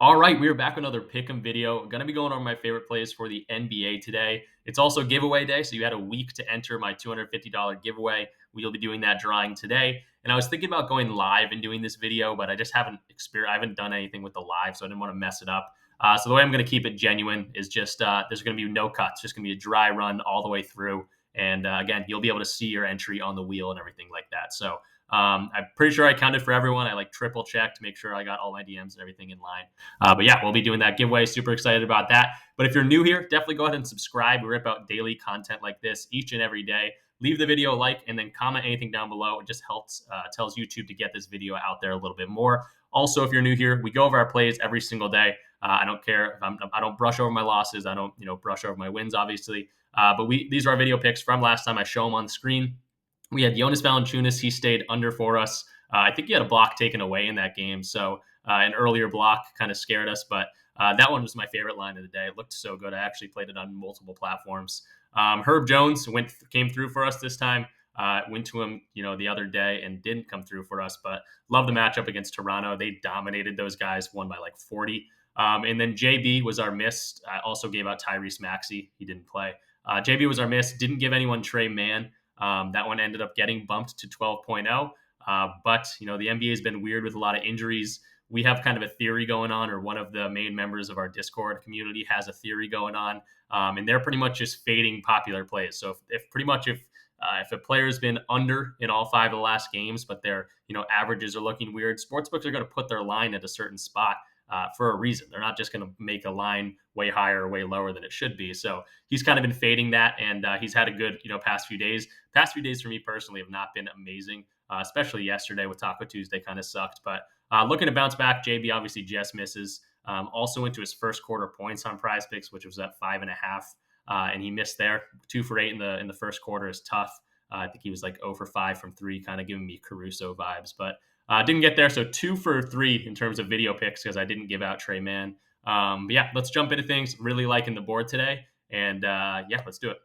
All right, we are back with another pick'em video. Going to be going over my favorite plays for the NBA today. It's also giveaway day, so you had a week to enter my $250 giveaway. We'll be doing that drawing today. And I was thinking about going live and doing this video, but I just I haven't done anything with the live, so I didn't want to mess it up. So the way I'm going to keep it genuine is just there's going to be no cuts, just going to be a dry run all the way through. And again, you'll be able to see your entry on the wheel and everything like that. So I'm pretty sure I counted for everyone. I like triple checked to make sure I got all my DMs and everything in line. But yeah, we'll be doing that giveaway. Super excited about that. But if you're new here, definitely go ahead and subscribe. We rip out daily content like this each and every day. Leave the video a like and then comment anything down below. It just helps tells YouTube to get this video out there a little bit more. Also, if you're new here, we go over our plays every single day. I don't care if I don't brush over my losses. I don't brush over my wins, obviously. But these are our video picks from last time. I show them on the screen. We had Jonas Valanciunas. He stayed under for us. I think he had a block taken away in that game. So an earlier block kind of scared us, but that one was my favorite line of the day. It looked so good. I actually played it on multiple platforms. Herb Jones came through for us this time. Went to him, the other day and didn't come through for us, but love the matchup against Toronto. They dominated those guys, won by like 40. And then JB was our miss. I also gave out Tyrese Maxey. He didn't play. JB was our miss. Didn't give anyone Trey Mann. That one ended up getting bumped to 12.0. But, the NBA has been weird with a lot of injuries. We have kind of a theory going on, or one of the main members of our Discord community has a theory going on, and they're pretty much just fading popular plays. So if a player has been under in all 5 of the last games, but their averages are looking weird, sportsbooks are going to put their line at a certain spot for a reason. They're not just going to make a line way higher or way lower than it should be. So he's kind of been fading that, and he's had a good past few days. Past few days for me personally have not been amazing, especially yesterday with Taco Tuesday kind of sucked, but. Looking to bounce back, JB obviously just misses. Also into his first quarter points on Prize Picks, which was at 5.5, and he missed there. 2 for 8 in the first quarter is tough. I think he was like 0 for 5 from 3, kind of giving me Caruso vibes, but didn't get there. So 2 for 3 in terms of video picks because I didn't give out Trey Mann. But yeah, let's jump into things. Really liking the board today, and yeah, let's do it.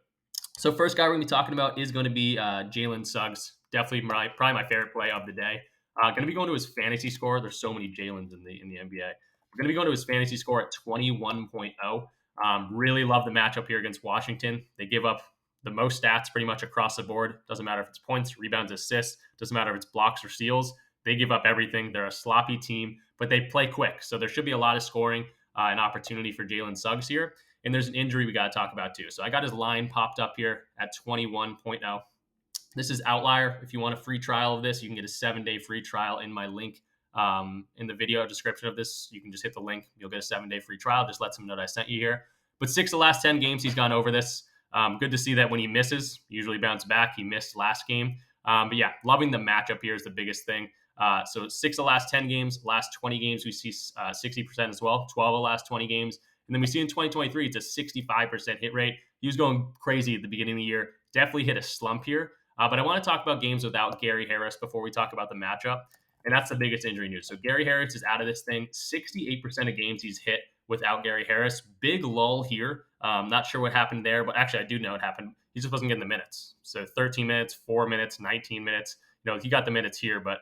So first guy we're gonna be talking about is going to be Jalen Suggs. Definitely probably my favorite play of the day. Going to be going to his fantasy score. There's so many Jalen's in the NBA. We're going to be going to his fantasy score at 21.0. Really love the matchup here against Washington. They give up the most stats pretty much across the board. Doesn't matter if it's points, rebounds, assists. Doesn't matter if it's blocks or steals. They give up everything. They're a sloppy team, but they play quick. So there should be a lot of scoring and opportunity for Jalen Suggs here. And there's an injury we got to talk about too. So I got his line popped up here at 21.0. This is Outlier. If you want a free trial of this, you can get a 7-day free trial in my link in the video description of this. You can just hit the link. You'll get a 7-day free trial. Just let them know that I sent you here. But 6 of the last 10 games, he's gone over this. Good to see that when he misses, usually bounce back. He missed last game. But yeah, loving the matchup here is the biggest thing. So 6 of the last 10 games, last 20 games, we see 60% as well. 12 of the last 20 games. And then we see in 2023, it's a 65% hit rate. He was going crazy at the beginning of the year. Definitely hit a slump here. But I want to talk about games without Gary Harris before we talk about the matchup. And that's the biggest injury news. So Gary Harris is out of this thing. 68% of games he's hit without Gary Harris. Big lull here. Not sure what happened there, but actually I do know what happened. He just wasn't getting the minutes. So 13 minutes, 4 minutes, 19 minutes. He got the minutes here, but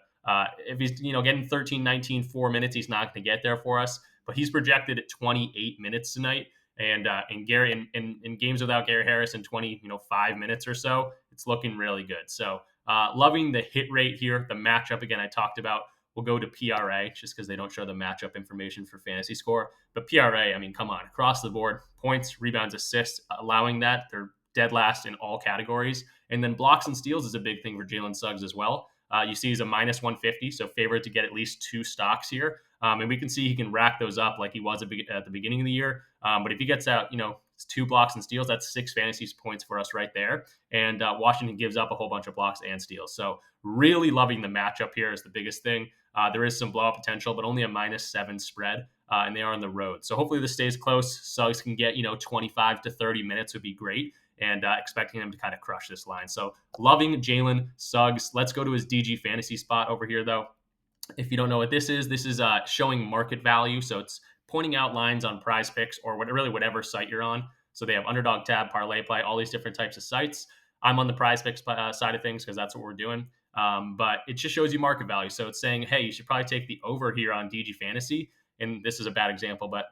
if he's getting 13, 19, 4 minutes, he's not going to get there for us. But he's projected at 28 minutes tonight. And Gary in games without Gary Harris in 5 minutes or so, it's looking really good. So loving the hit rate here. The matchup again I talked about will go to PRA just because they don't show the matchup information for fantasy score. But PRA, I mean, come on, across the board, points, rebounds, assists, allowing that they're dead last in all categories. And then blocks and steals is a big thing for Jalen Suggs as well. You see he's a minus 150, so favored to get at least 2 stocks here. And we can see he can rack those up like he was at the beginning of the year. But if he gets out, 2 blocks and steals, that's 6 fantasy points for us right there. And Washington gives up a whole bunch of blocks and steals. So really loving the matchup here is the biggest thing. There is some blowout potential, but only a -7 spread, and they are on the road. So hopefully this stays close. Suggs can get, 25 to 30 minutes would be great. And expecting him to kind of crush this line. So loving Jalen Suggs. Let's go to his DG fantasy spot over here, though. If you don't know what this is showing market value. So it's pointing out lines on Prize Picks or whatever site you're on. So they have Underdog tab, Parlay Play, all these different types of sites. I'm on the Prize Picks side of things because that's what we're doing. But it just shows you market value. So it's saying, hey, you should probably take the over here on DG Fantasy. and this is a bad example, but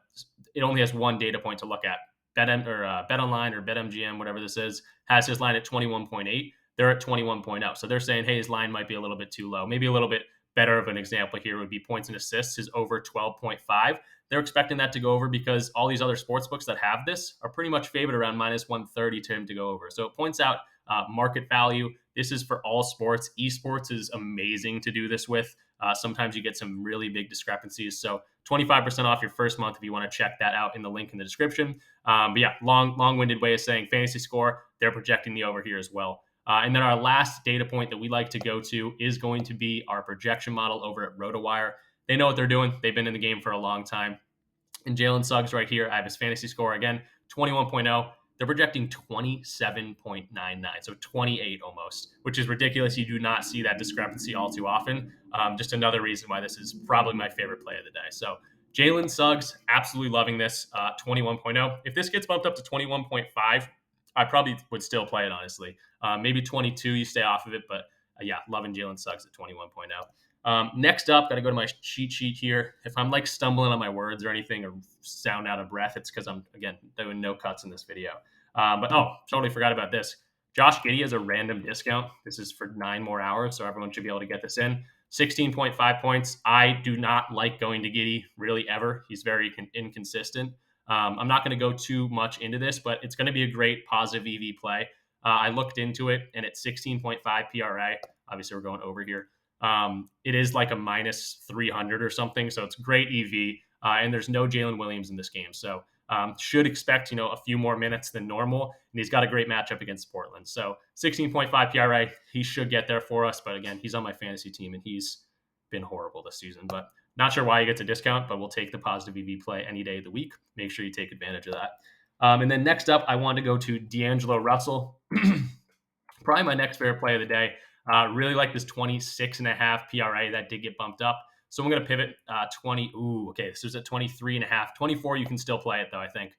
it only has one data point to look at. Bet Online or BetMGM, whatever this is, has his line at 21.8. They're at 21.0. So they're saying, hey, his line might be a little bit too low. Maybe a little bit better of an example here would be points and assists is over 12.5. They're expecting that to go over because all these other sports books that have this are pretty much favored around minus 130 to him to go over. So it points out market value. This is for all sports. Esports is amazing to do this with. Sometimes you get some really big discrepancies. So 25% off your first month if you want to check that out in the link in the description. But yeah, long-winded way of saying fantasy score. They're projecting the over here as well. And then our last data point that we like to go to is going to be our projection model over at RotoWire. They know what they're doing. They've been in the game for a long time. And Jalen Suggs right here, I have his fantasy score again, 21.0. They're projecting 27.99, so 28 almost, which is ridiculous. You do not see that discrepancy all too often. Just another reason why this is probably my favorite play of the day. So Jalen Suggs, absolutely loving this, 21.0. If this gets bumped up to 21.5, I probably would still play it, honestly. Maybe 22, you stay off of it, but yeah, loving Jalen Suggs at 21.0. Next up, got to go to my cheat sheet here. If I'm like stumbling on my words or anything or sound out of breath, it's because I'm, again, doing no cuts in this video. But totally forgot about this. Josh Giddey has a random discount. This is for 9 more hours, so everyone should be able to get this in. 16.5 points. I do not like going to Giddey really ever. He's very inconsistent. I'm not going to go too much into this, but it's going to be a great positive EV play. I looked into it, and at 16.5 PRA, obviously we're going over here. It is like a minus 300 or something, so it's great EV. And there's no Jalen Williams in this game, so should expect a few more minutes than normal. And he's got a great matchup against Portland. So 16.5 PRA, he should get there for us. But again, he's on my fantasy team, and he's been horrible this season. But not sure why he gets a discount, but we'll take the positive EV play any day of the week. Make sure you take advantage of that. And then next up, I want to go to D'Angelo Russell. Probably my next favorite play of the day. Really like this 26.5 PRA that did get bumped up. So I'm going to pivot 20. Ooh, okay. This was at 23.5. 24, you can still play it, though, I think.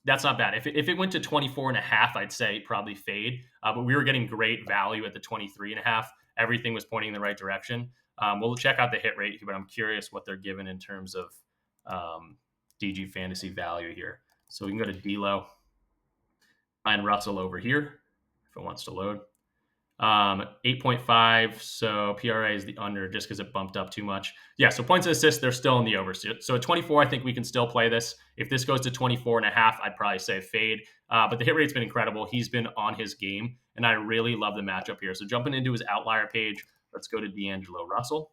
That's not bad. If it went to 24.5, I'd say probably fade. But we were getting great value at the 23.5. Everything was pointing in the right direction. We'll check out the hit rate, but I'm curious what they're given in terms of DG fantasy value here. So we can go to D'Lo, find Russell over here if it wants to load. 8.5, so PRA is the under just because it bumped up too much. Yeah, so points and assists, they're still in the over. So at 24, I think we can still play this. If this goes to 24.5, I'd probably say fade. But the hit rate's been incredible. He's been on his game, and I really love the matchup here. So jumping into his outlier page, let's go to D'Angelo Russell.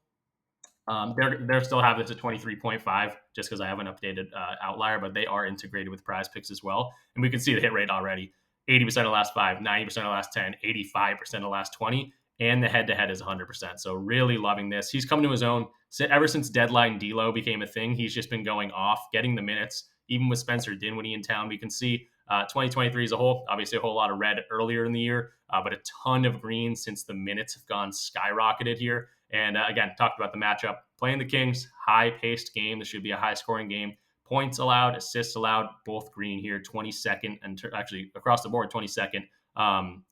They're still have this at 23.5 just because I haven't updated outlier, but they are integrated with PrizePicks as well. And we can see the hit rate already. 80% of the last 5, 90% of the last 10, 85% of the last 20, and the head-to-head is 100%. So really loving this. He's come to his own. Ever since deadline D'Lo became a thing, he's just been going off, getting the minutes. Even with Spencer Dinwiddie in town, we can see 2023 as a whole, obviously a whole lot of red earlier in the year, but a ton of green since the minutes have gone skyrocketed here. And again, talked about the matchup. Playing the Kings, high-paced game. This should be a high-scoring game. Points allowed, assists allowed, both green here, 22nd, and actually across the board, 22nd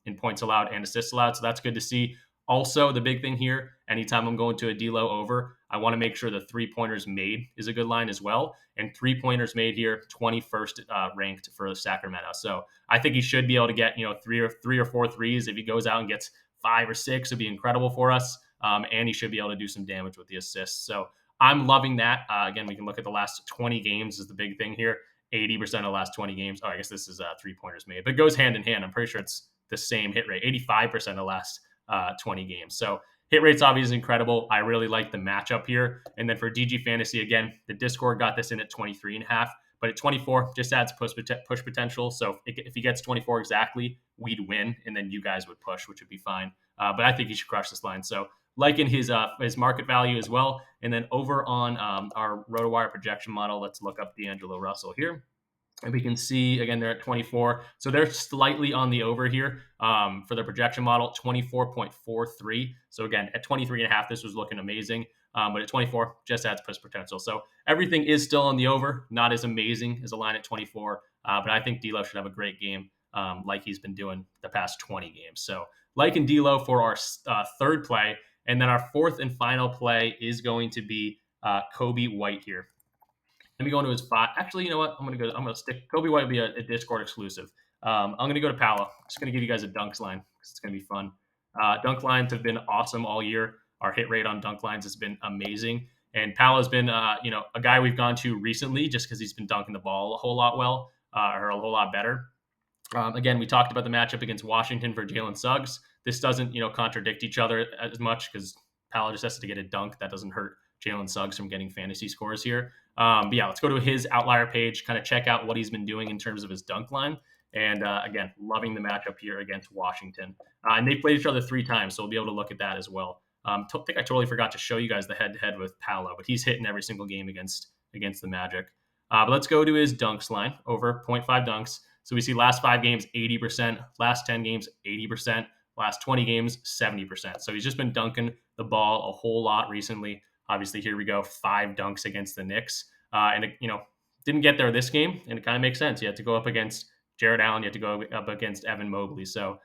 in points allowed and assists allowed. So that's good to see. Also, the big thing here, anytime I'm going to a D'Lo over, I want to make sure the 3-pointers made is a good line as well. And 3-pointers made here, 21st ranked for Sacramento. So I think he should be able to get 3 or 4 threes. If he goes out and gets 5 or 6, it'd be incredible for us. And he should be able to do some damage with the assists. So I'm loving that. Again, we can look at the last 20 games is the big thing here. 80% of the last 20 games. Oh, I guess this is 3-pointers made, but it goes hand in hand. I'm pretty sure it's the same hit rate. 85% of the last 20 games. So hit rate's obviously incredible. I really like the matchup here. And then for DG Fantasy, again, the Discord got this in at 23.5, but at 24, just adds push potential. So if he gets 24 exactly, we'd win, and then you guys would push, which would be fine. But I think he should crush this line. So liking his market value as well. And then over on our RotoWire projection model, let's look up D'Angelo Russell here. And we can see, again, they're at 24. So they're slightly on the over here for the projection model, 24.43. So again, at 23.5, this was looking amazing. But at 24, just adds push potential. So everything is still on the over, not as amazing as a line at 24. But I think D'Lo should have a great game like he's been doing the past 20 games. So liking D'Lo for our third play. And then our fourth and final play is going to be Kobe White here. Let me go into his five. Actually, you know what? I'm gonna stick. Kobe White will be a Discord exclusive. I'm gonna go to Palo. Just gonna give you guys a dunks line because it's gonna be fun. Dunk lines have been awesome all year. Our hit rate on dunk lines has been amazing. And Palo has been, a guy we've gone to recently just because he's been dunking the ball a whole lot or a whole lot better. Again, we talked about the matchup against Washington for Jalen Suggs. This doesn't, contradict each other as much because Palo just has to get a dunk. That doesn't hurt Jalen Suggs from getting fantasy scores here. But yeah, let's go to his outlier page, kind of check out what he's been doing in terms of his dunk line. And again, loving the matchup here against Washington. And they played each other 3 times, so we'll be able to look at that as well. I think I totally forgot to show you guys the head-to-head with Palo, but he's hitting every single game against the Magic. But let's go to his dunks line, over 0.5 dunks. So we see last 5 games, 80%, last 10 games, 80%, last 20 games, 70%. So he's just been dunking the ball a whole lot recently. Obviously, here we go, 5 dunks against the Knicks. And it, didn't get there this game, and it kind of makes sense. You had to go up against Jared Allen. You had to go up against Evan Mobley. So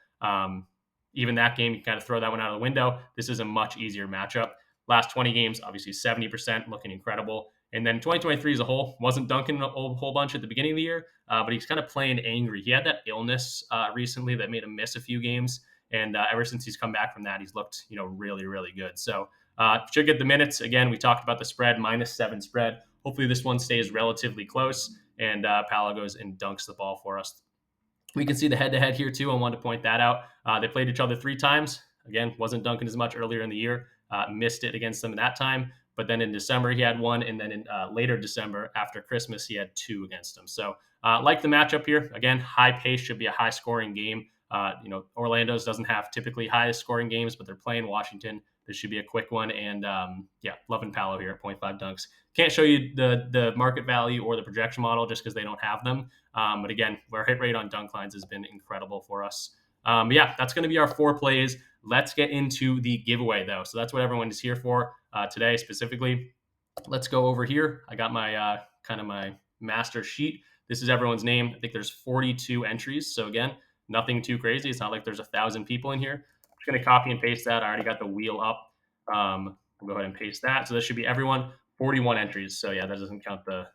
even that game, you kind of throw that one out of the window. This is a much easier matchup. Last 20 games, obviously 70%, looking incredible. And then 2023 as a whole, wasn't dunking a whole bunch at the beginning of the year, but he's kind of playing angry. He had that illness recently that made him miss a few games. And ever since he's come back from that, he's looked, really, really good. So should get the minutes. Again, we talked about the spread, -7 spread. Hopefully this one stays relatively close, and Palo goes and dunks the ball for us. We can see the head-to-head here, too. I wanted to point that out. They played each other 3 times. Again, wasn't dunking as much earlier in the year. Missed it against them at that time. But then in December, he had 1. And then in later December, after Christmas, he had 2 against them. So like the matchup here. Again, high pace, should be a high-scoring game. Orlando's doesn't have typically high-scoring games, but they're playing Washington. This should be a quick one. And, loving Palo here at 0.5 dunks. Can't show you the market value or the projection model just because they don't have them. But again, our hit rate on dunk lines has been incredible for us. That's going to be our 4 plays. Let's get into the giveaway, though. So that's what everyone is here for today specifically. Let's go over here. I got my my master sheet. This is everyone's name. I think there's 42 entries. So again, nothing too crazy. It's not like there's 1,000 people in here. I'm just going to copy and paste that. I already got the wheel up. We'll go ahead and paste that. So this should be everyone. 41 entries. So yeah, that doesn't count the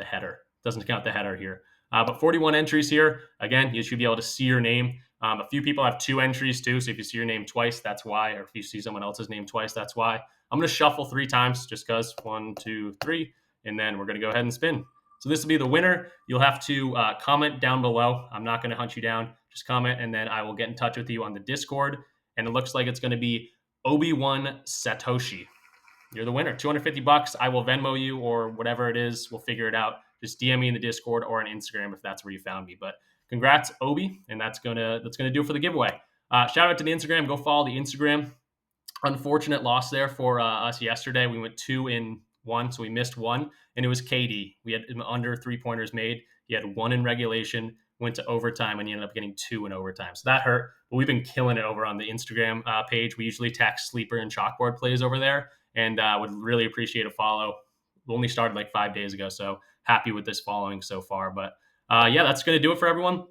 header. Doesn't count the header here. But 41 entries here. Again, you should be able to see your name. A few people have 2 entries too. So if you see your name twice, that's why. Or if you see someone else's name twice, that's why. I'm going to shuffle 3 times just because. 1, 2, 3. And then we're going to go ahead and spin. So this will be the winner. You'll have to comment down below. I'm not going to hunt you down. Just comment, and then I will get in touch with you on the Discord. And it looks like it's going to be Obi-Wan Satoshi. You're the winner. $250. I will Venmo you or whatever it is. We'll figure it out. Just DM me in the Discord or on Instagram if that's where you found me. But congrats, Obi, and that's gonna do it for the giveaway. Shout out to the Instagram. Go follow the Instagram. Unfortunate loss there for us yesterday. We went 2-1, so we missed 1, and it was KD. We had under 3-pointers made. He had 1 in regulation, went to overtime, and he ended up getting 2 in overtime. So that hurt. But we've been killing it over on the Instagram page. We usually text sleeper and chalkboard plays over there, and would really appreciate a follow. We only started like 5 days ago, so happy with this following so far. But that's going to do it for everyone.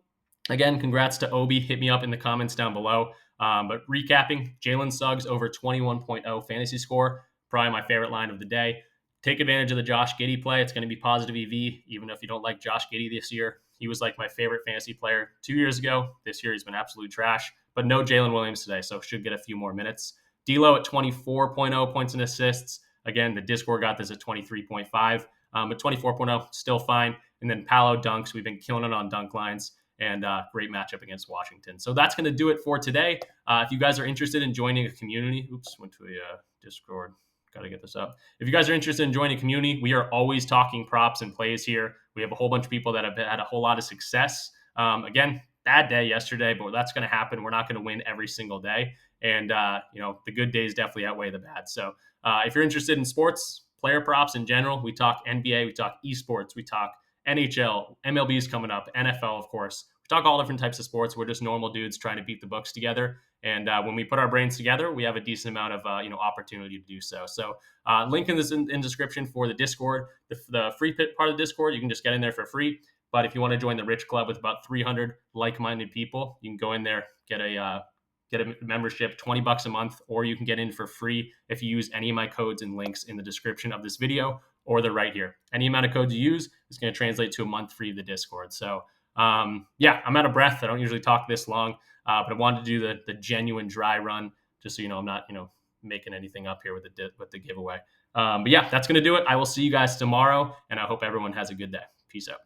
Again, congrats to Obi. Hit me up in the comments down below. But recapping, Jalen Suggs over 21.0 fantasy score, probably my favorite line of the day. Take advantage of the Josh Giddey play. It's going to be positive EV, even if you don't like Josh Giddey this year. He was like my favorite fantasy player 2 years ago. This year he's been absolute trash, but no Jalen Williams today, so should get a few more minutes. D'Lo at 24.0 points and assists. Again, the Discord got this at 23.5, but 24.0 still fine. And then Palo dunks. We've been killing it on dunk lines. And great matchup against Washington. So that's going to do it for today. If you guys are interested in joining a community, went to a Discord. Got to get this up. If you guys are interested in joining a community, we are always talking props and plays here. We have a whole bunch of people that have had a whole lot of success. Again, bad day yesterday, but that's going to happen. We're not going to win every single day. And, the good days definitely outweigh the bad. So if you're interested in sports, player props in general, we talk NBA, we talk esports, we talk NHL, MLB is coming up, NFL, of course. We talk all different types of sports. We're just normal dudes trying to beat the books together. And when we put our brains together, we have a decent amount of opportunity to do so. So link in description for the Discord. The free part of the Discord, you can just get in there for free. But if you want to join the Rich Club with about 300 like-minded people, you can go in there, get get a membership, 20 bucks a month, or you can get in for free if you use any of my codes and links in the description of this video, or they're right here. Any amount of codes you use is going to translate to a month free of the Discord. So yeah, I'm out of breath. I don't usually talk this long, but I wanted to do the genuine dry run, just so you know I'm not making anything up here with the giveaway. But yeah, that's going to do it. I will see you guys tomorrow, and I hope everyone has a good day. Peace out.